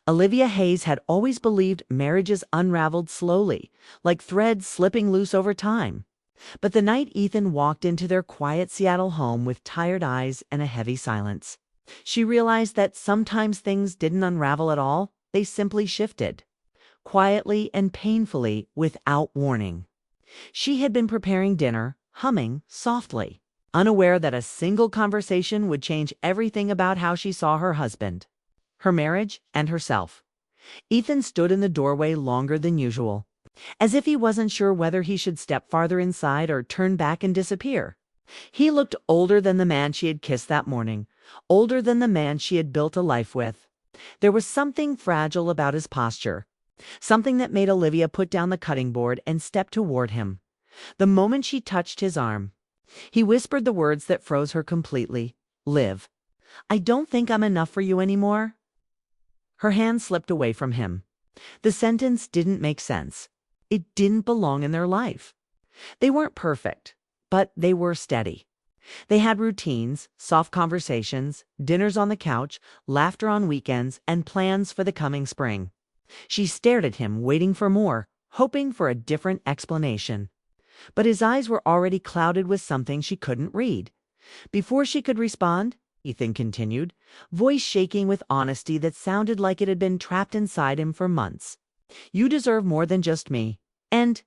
Olivia Hayes had always believed marriages unraveled slowly, like threads slipping loose over time. But the night Ethan walked into their quiet Seattle home with tired eyes and a heavy silence, she realized that sometimes things didn't unravel at all, they simply shifted, quietly and painfully without warning. She had been preparing dinner, humming softly, unaware that a single conversation would change everything about how she saw her husband, her marriage, and herself. Ethan stood in the doorway longer than usual, as if he wasn't sure whether he should step farther inside or turn back and disappear. He looked older than the man she had kissed that morning, older than the man she had built a life with. There was something fragile about his posture, something that made Olivia put down the cutting board and step toward him. The moment she touched his arm, he whispered the words that froze her completely. "Liv, I don't think I'm enough for you anymore." Her hand slipped away from him. The sentence didn't make sense. It didn't belong in their life. They weren't perfect, but they were steady. They had routines, soft conversations, dinners on the couch, laughter on weekends, and plans for the coming spring. She stared at him, waiting for more, hoping for a different explanation. But his eyes were already clouded with something she couldn't read. Before she could respond, Ethan continued, voice shaking with honesty that sounded like it had been trapped inside him for months. "You deserve more than just me. And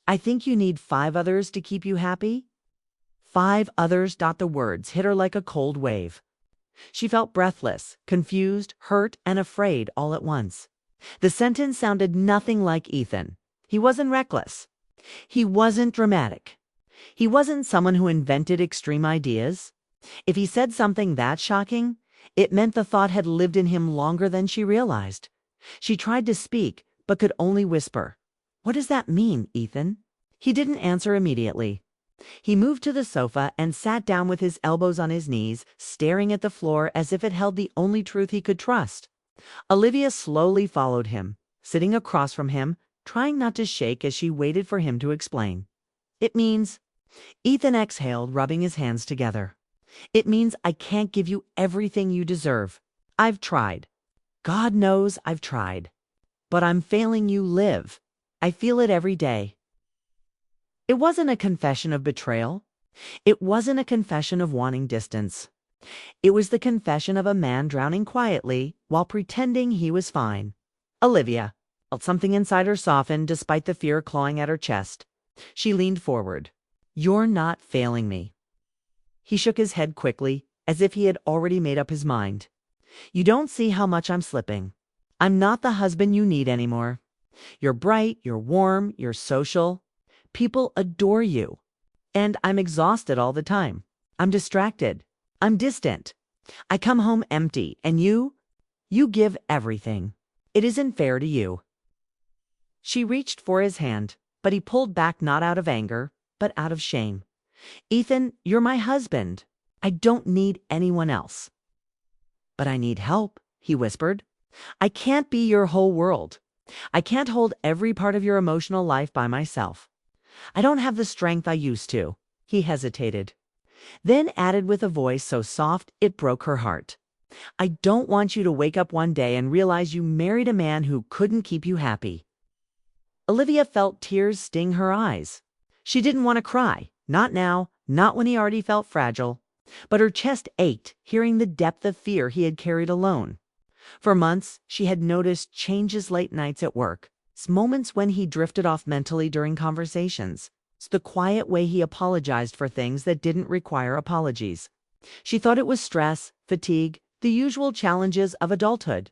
I think you need 5 others to keep you happy." 5 others. The words hit her like a cold wave. She felt breathless, confused, hurt, and afraid all at once. The sentence sounded nothing like Ethan. He wasn't reckless. He wasn't dramatic. He wasn't someone who invented extreme ideas. If he said something that shocking, it meant the thought had lived in him longer than she realized. She tried to speak, but could only whisper, "What does that mean, Ethan?" He didn't answer immediately. He moved to the sofa and sat down with his elbows on his knees, staring at the floor as if it held the only truth he could trust. Olivia slowly followed him, sitting across from him, trying not to shake as she waited for him to explain. "It means," Ethan exhaled, rubbing his hands together, "it means I can't give you everything you deserve. I've tried. God knows I've tried. But I'm failing you, Liv. I feel it every day." It wasn't a confession of betrayal. It wasn't a confession of wanting distance. It was the confession of a man drowning quietly while pretending he was fine. Olivia felt something inside her soften despite the fear clawing at her chest. She leaned forward. "You're not failing me." He shook his head quickly, as if he had already made up his mind. "You don't see how much I'm slipping. I'm not the husband you need anymore. You're bright, you're warm, you're social. People adore you. And I'm exhausted all the time. I'm distracted. I'm distant. I come home empty, and you give everything. It isn't fair to you." She reached for his hand, but he pulled back, not out of anger, but out of shame. "Ethan, you're my husband. I don't need anyone else." "But I need help," he whispered. "I can't be your whole world. I can't hold every part of your emotional life by myself. I don't have the strength I used to." He hesitated, then added with a voice so soft it broke her heart, "I don't want you to wake up one day and realize you married a man who couldn't keep you happy." Olivia felt tears sting her eyes. She didn't want to cry, not now, not when he already felt fragile. But her chest ached, hearing the depth of fear he had carried alone. For months, she had noticed changes late nights at work, moments when he drifted off mentally during conversations, the quiet way he apologized for things that didn't require apologies. She thought it was stress, fatigue, the usual challenges of adulthood.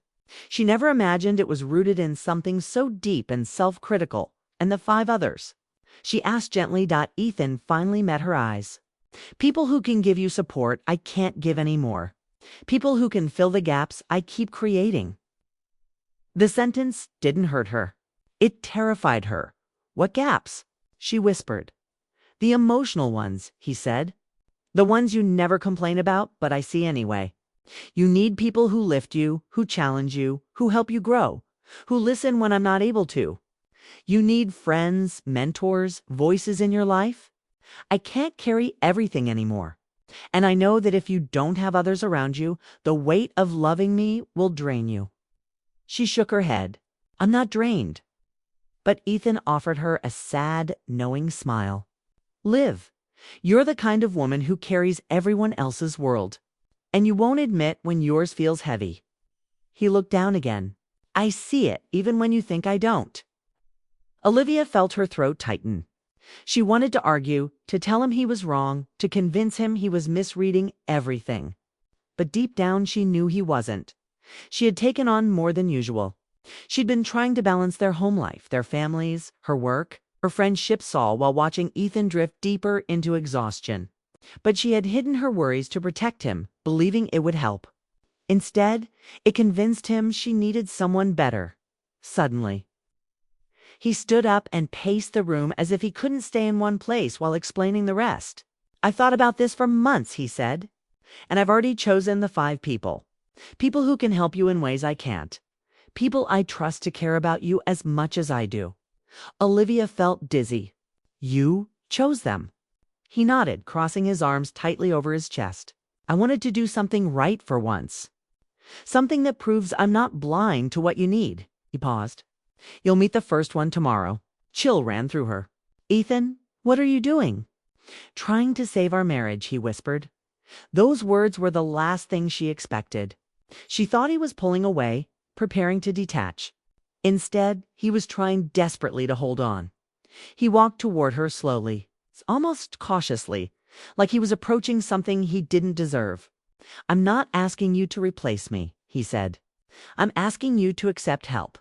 She never imagined it was rooted in something so deep and self-critical. And the 5 others? She asked gently. Ethan finally met her eyes. "People who can give you support I can't give anymore. People who can fill the gaps I keep creating." The sentence didn't hurt her. It terrified her. "What gaps?" she whispered. "The emotional ones," he said. "The ones you never complain about, but I see anyway. You need people who lift you, who challenge you, who help you grow, who listen when I'm not able to. You need friends, mentors, voices in your life. I can't carry everything anymore. And I know that if you don't have others around you, the weight of loving me will drain you." She shook her head. I'm not drained. But Ethan offered her a sad, knowing smile. Liv, you're the kind of woman who carries everyone else's world, and you won't admit when yours feels heavy. He looked down again. I see it, even when you think I don't. Olivia felt her throat tighten. She wanted to argue, to tell him he was wrong, to convince him he was misreading everything. But deep down she knew he wasn't. She had taken on more than usual. She'd been trying to balance their home life, their families, her work, her friendships all while watching Ethan drift deeper into exhaustion. But she had hidden her worries to protect him, believing it would help. Instead, it convinced him she needed someone better. Suddenly. He stood up and paced the room as if he couldn't stay in one place while explaining the rest. I've thought about this for months, he said. And I've already chosen the 5 people. People who can help you in ways I can't. People I trust to care about you as much as I do. Olivia felt dizzy. You chose them. He nodded, crossing his arms tightly over his chest. I wanted to do something right for once. Something that proves I'm not blind to what you need. He paused. You'll meet the first one tomorrow. Chill ran through her. Ethan, what are you doing? Trying to save our marriage, he whispered. Those words were the last thing she expected. She thought he was pulling away, preparing to detach. Instead, he was trying desperately to hold on. He walked toward her slowly, almost cautiously, like he was approaching something he didn't deserve. I'm not asking you to replace me, he said. I'm asking you to accept help.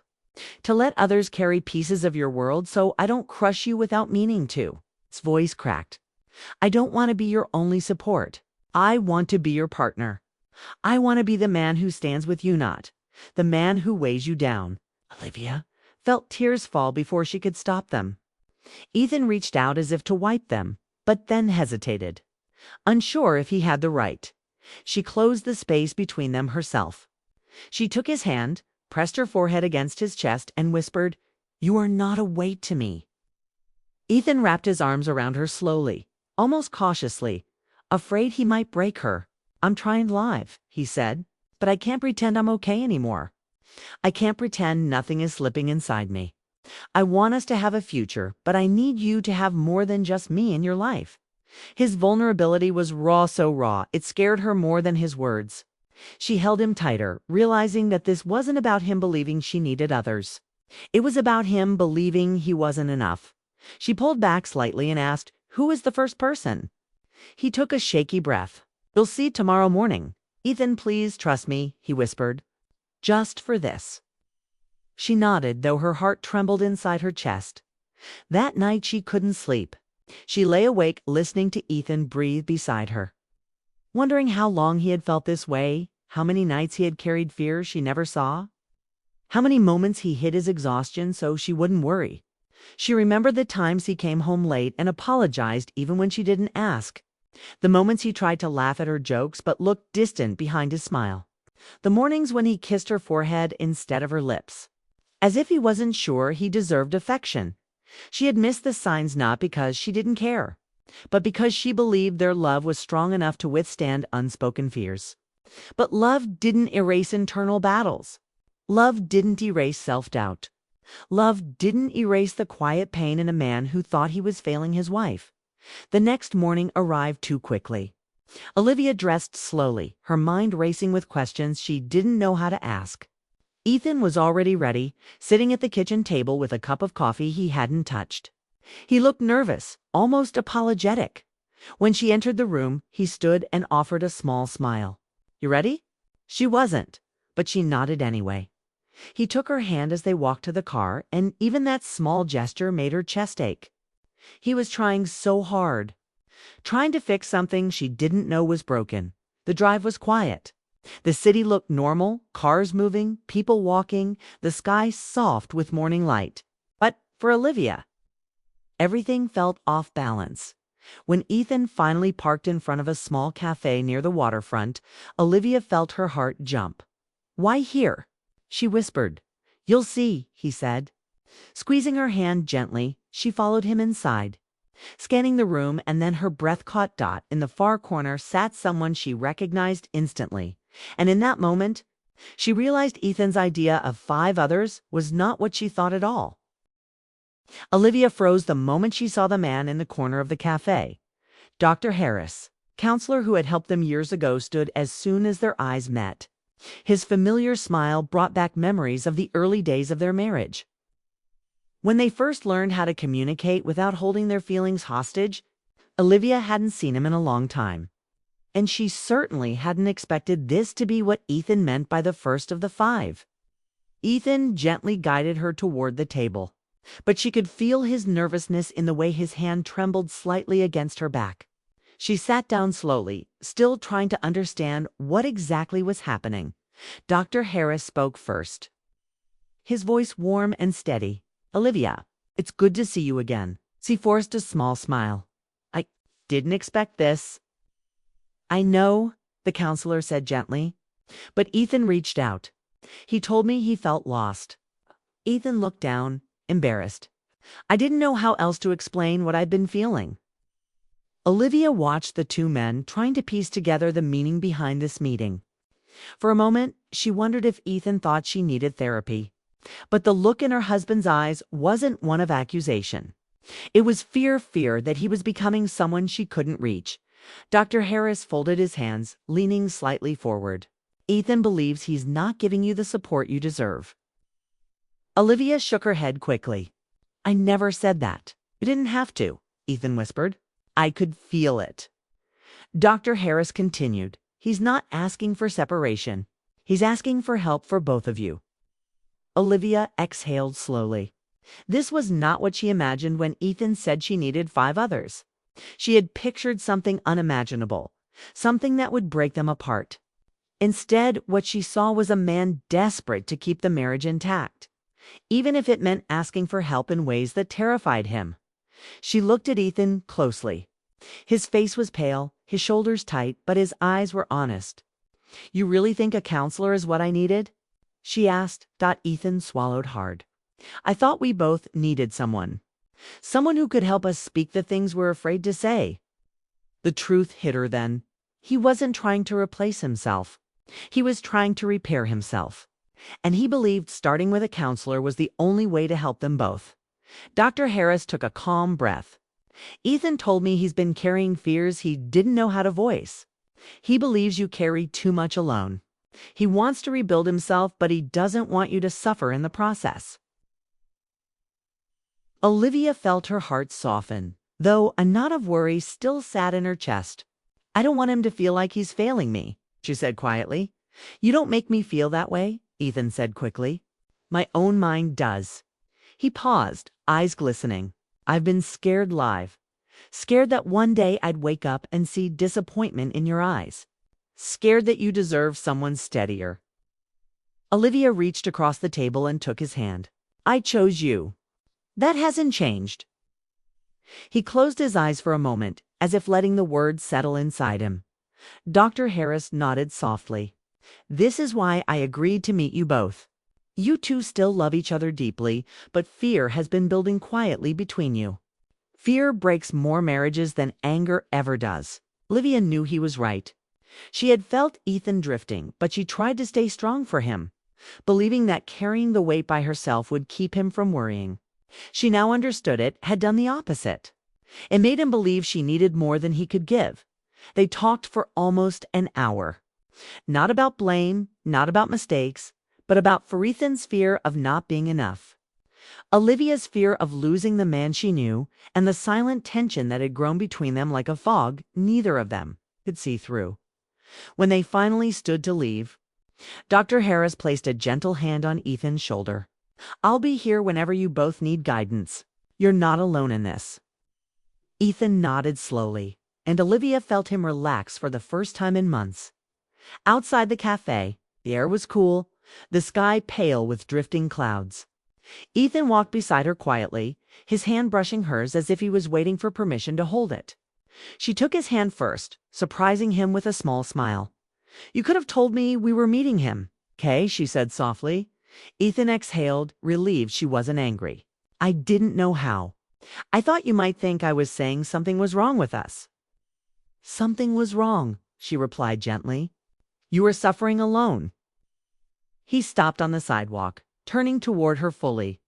To let others carry pieces of your world so I don't crush you without meaning to. His voice cracked. I don't want to be your only support. I want to be your partner. I want to be the man who stands with you, not the man who weighs you down. Olivia felt tears fall before she could stop them. Ethan reached out as if to wipe them, but then hesitated, unsure if he had the right. She closed the space between them herself. She took his hand, pressed her forehead against his chest, and whispered, You are not a weight to me. Ethan wrapped his arms around her slowly, almost cautiously, afraid he might break her. I'm trying live, he said, but I can't pretend I'm okay anymore. I can't pretend nothing is slipping inside me. I want us to have a future, but I need you to have more than just me in your life. His vulnerability was raw, so raw, it scared her more than his words. She held him tighter, realizing that this wasn't about him believing she needed others. It was about him believing he wasn't enough. She pulled back slightly and asked, Who is the first person? He took a shaky breath. You'll see tomorrow morning. Ethan, please trust me, he whispered. Just for this. She nodded, though her heart trembled inside her chest. That night she couldn't sleep. She lay awake listening to Ethan breathe beside her, wondering how long he had felt this way, how many nights he had carried fears she never saw, how many moments he hid his exhaustion so she wouldn't worry. She remembered the times he came home late and apologized even when she didn't ask, the moments he tried to laugh at her jokes but looked distant behind his smile, the mornings when he kissed her forehead instead of her lips, as if he wasn't sure he deserved affection. She had missed the signs not because she didn't care, but because she believed their love was strong enough to withstand unspoken fears. But love didn't erase internal battles. Love didn't erase self-doubt. Love didn't erase the quiet pain in a man who thought he was failing his wife. The next morning arrived too quickly. Olivia dressed slowly, her mind racing with questions she didn't know how to ask. Ethan was already ready, sitting at the kitchen table with a cup of coffee he hadn't touched. He looked nervous, almost apologetic. When she entered the room, he stood and offered a small smile. You ready? She wasn't, but she nodded anyway. He took her hand as they walked to the car, and even that small gesture made her chest ache. He was trying so hard, trying to fix something she didn't know was broken. The drive was quiet. The city looked normal, cars moving, people walking, the sky soft with morning light. But for Olivia, everything felt off balance. When Ethan finally parked in front of a small cafe near the waterfront, Olivia felt her heart jump. Why here? She whispered. You'll see, he said. Squeezing her hand gently, she followed him inside. Scanning the room, and then her breath caught Dot. In the far corner sat someone she recognized instantly. And in that moment, She realized Ethan's idea of 5 others was not what she thought at all. Olivia froze the moment she saw the man in the corner of the cafe. Dr. Harris, counselor who had helped them years ago, stood as soon as their eyes met. His familiar smile brought back memories of the early days of their marriage. When they first learned how to communicate without holding their feelings hostage, Olivia hadn't seen him in a long time. And she certainly hadn't expected this to be what Ethan meant by the first of the 5. Ethan gently guided her toward the table, but she could feel his nervousness in the way his hand trembled slightly against her back. She sat down slowly, still trying to understand what exactly was happening. Dr. Harris spoke first, his voice warm and steady. "Olivia, it's good to see you again." She forced a small smile. "I didn't expect this." "I know," the counselor said gently, but Ethan reached out. "He told me he felt lost." Ethan looked down, embarrassed. "I didn't know how else to explain what I'd been feeling." Olivia watched the 2 men trying to piece together the meaning behind this meeting. For a moment, she wondered if Ethan thought she needed therapy. But the look in her husband's eyes wasn't one of accusation. It was fear that he was becoming someone she couldn't reach. Dr. Harris folded his hands, leaning slightly forward. "Ethan believes he's not giving you the support you deserve." Olivia shook her head quickly. "I never said that." "You didn't have to," Ethan whispered. "I could feel it." Dr. Harris continued. "He's not asking for separation. He's asking for help for both of you." Olivia exhaled slowly. This was not what she imagined when Ethan said she needed 5 others. She had pictured something unimaginable, something that would break them apart. Instead, what she saw was a man desperate to keep the marriage intact, even if it meant asking for help in ways that terrified him. She looked at Ethan closely. His face was pale, his shoulders tight, but his eyes were honest. "You really think a counselor is what I needed?" she asked. Ethan swallowed hard. "I thought we both needed someone. Someone who could help us speak the things we're afraid to say." The truth hit her then. He wasn't trying to replace himself. He was trying to repair himself. And he believed starting with a counselor was the only way to help them both. Dr. Harris took a calm breath. "Ethan told me he's been carrying fears he didn't know how to voice. He believes you carry too much alone. He wants to rebuild himself, but he doesn't want you to suffer in the process." Olivia felt her heart soften, though a knot of worry still sat in her chest. "I don't want him to feel like he's failing me," she said quietly. "You don't make me feel that way," Ethan said quickly. "My own mind does." He paused, eyes glistening. "I've been scared live. Scared that one day I'd wake up and see disappointment in your eyes. Scared that you deserve someone steadier." Olivia reached across the table and took his hand. "I chose you. That hasn't changed." He closed his eyes for a moment, as if letting the words settle inside him. Dr. Harris nodded softly. "This is why I agreed to meet you both. You 2 still love each other deeply, but fear has been building quietly between you. Fear breaks more marriages than anger ever does." Olivia knew he was right. She had felt Ethan drifting, but she tried to stay strong for him, believing that carrying the weight by herself would keep him from worrying. She now understood it had done the opposite. It made him believe she needed more than he could give. They talked for almost an hour. Not about blame, not about mistakes, but about Ethan's fear of not being enough. Olivia's fear of losing the man she knew, and the silent tension that had grown between them like a fog neither of them could see through. When they finally stood to leave, Dr. Harris placed a gentle hand on Ethan's shoulder. "I'll be here whenever you both need guidance. You're not alone in this." Ethan nodded slowly, and Olivia felt him relax for the first time in months. Outside the cafe, the air was cool, the sky pale with drifting clouds. Ethan walked beside her quietly, his hand brushing hers as if he was waiting for permission to hold it. She took his hand first, surprising him with a small smile. "You could have told me we were meeting him, Kay," she said softly. Ethan exhaled, relieved she wasn't angry. "I didn't know how. I thought you might think I was saying something was wrong with us." "Something was wrong," she replied gently. "You were suffering alone." He stopped on the sidewalk, turning toward her fully.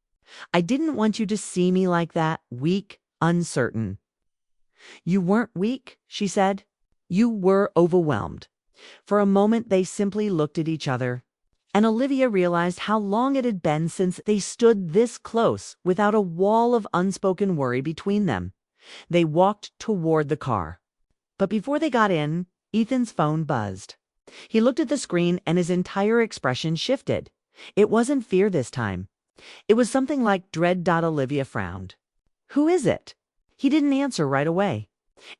I didn't want you to see me like that, weak, uncertain. You weren't weak, she said. You were overwhelmed. For a moment they simply looked at each other, and Olivia realized how long it had been since they stood this close without a wall of unspoken worry between them. They walked toward the car. But before they got in, Ethan's phone buzzed. He looked at the screen and his entire expression shifted. It wasn't fear this time. It was something like dread. Olivia frowned. Who is it? He didn't answer right away.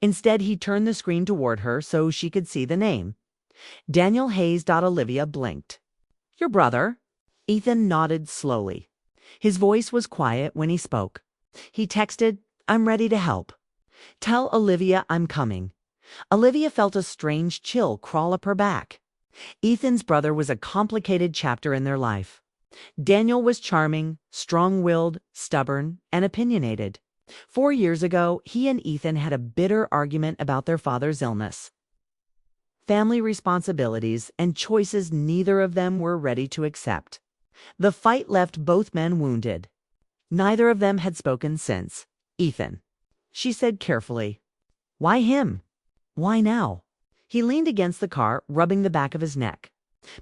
Instead, he turned the screen toward her so she could see the name. Daniel Hayes. Olivia blinked. Your brother? Ethan nodded slowly. His voice was quiet when he spoke. He texted, I'm ready to help. Tell Olivia I'm coming. Olivia felt a strange chill crawl up her back. Ethan's brother was a complicated chapter in their life. Daniel was charming, strong-willed, stubborn, and opinionated. 4 years ago, he and Ethan had a bitter argument about their father's illness. Family responsibilities and choices neither of them were ready to accept. The fight left both men wounded. Neither of them had spoken since. Ethan. She said carefully. Why him? Why now? He leaned against the car, rubbing the back of his neck.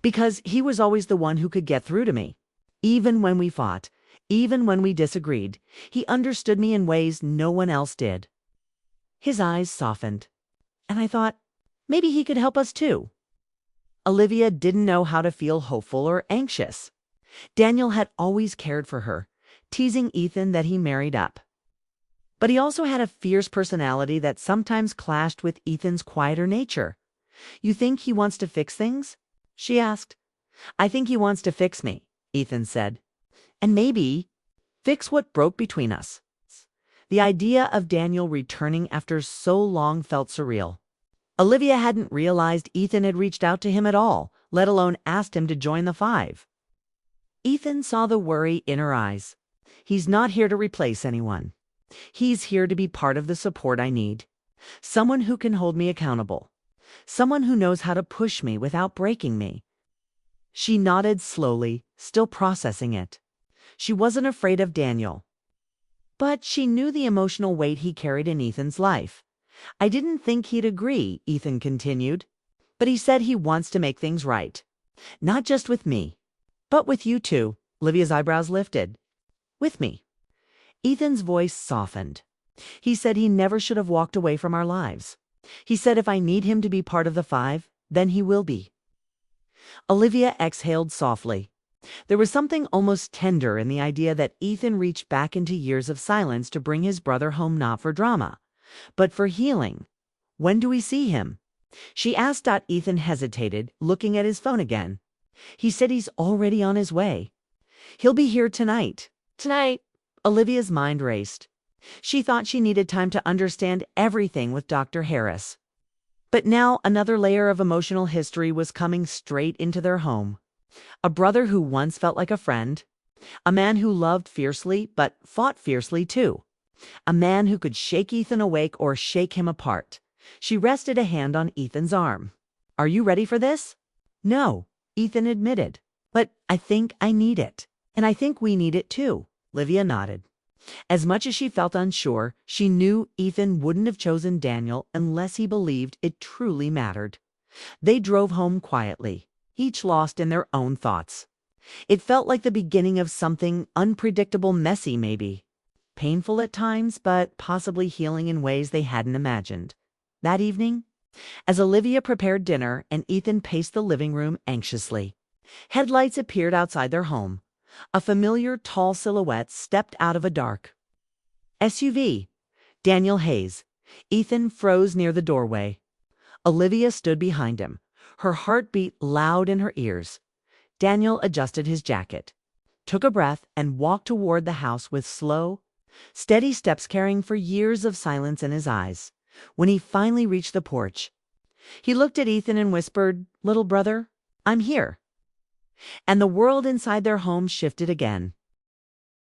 Because he was always the one who could get through to me. Even when we fought, even when we disagreed, he understood me in ways no one else did. His eyes softened. And I thought, maybe he could help us too. Olivia didn't know how to feel hopeful or anxious. Daniel had always cared for her, teasing Ethan that he married up. But he also had a fierce personality that sometimes clashed with Ethan's quieter nature. You think he wants to fix things? She asked. I think he wants to fix me, Ethan said. And maybe fix what broke between us. The idea of Daniel returning after so long felt surreal. Olivia hadn't realized Ethan had reached out to him at all, let alone asked him to join the 5. Ethan saw the worry in her eyes. He's not here to replace anyone. He's here to be part of the support I need. Someone who can hold me accountable. Someone who knows how to push me without breaking me. She nodded slowly, still processing it. She wasn't afraid of Daniel. But she knew the emotional weight he carried in Ethan's life. I didn't think he'd agree, Ethan continued. But he said he wants to make things right. Not just with me, but with you too. Olivia's eyebrows lifted. With me. Ethan's voice softened. He said he never should have walked away from our lives. He said if I need him to be part of the 5, then he will be. Olivia exhaled softly. There was something almost tender in the idea that Ethan reached back into years of silence to bring his brother home, not for drama, but for healing. When do we see him? She asked. Ethan hesitated, looking at his phone again. He said he's already on his way. He'll be here tonight. Tonight. Olivia's mind raced. She thought she needed time to understand everything with Dr. Harris. But now another layer of emotional history was coming straight into their home. A brother who once felt like a friend. A man who loved fiercely but fought fiercely too. A man who could shake Ethan awake or shake him apart. She rested a hand on Ethan's arm. Are you ready for this? No, Ethan admitted. But I think I need it. And I think we need it too. Olivia nodded. As much as she felt unsure, she knew Ethan wouldn't have chosen Daniel unless he believed it truly mattered. They drove home quietly, each lost in their own thoughts. It felt like the beginning of something unpredictable, messy maybe. Painful at times, but possibly healing in ways they hadn't imagined. That evening, as Olivia prepared dinner and Ethan paced the living room anxiously, headlights appeared outside their home. A familiar tall silhouette stepped out of a dark SUV. Daniel Hayes. Ethan froze near the doorway. Olivia stood behind him, her heart beat loud in her ears. Daniel adjusted his jacket, took a breath, and walked toward the house with slow, steady steps, carrying for years of silence in his eyes. When he finally reached the porch, he looked at Ethan and whispered, "Little brother, I'm here." And the world inside their home shifted again.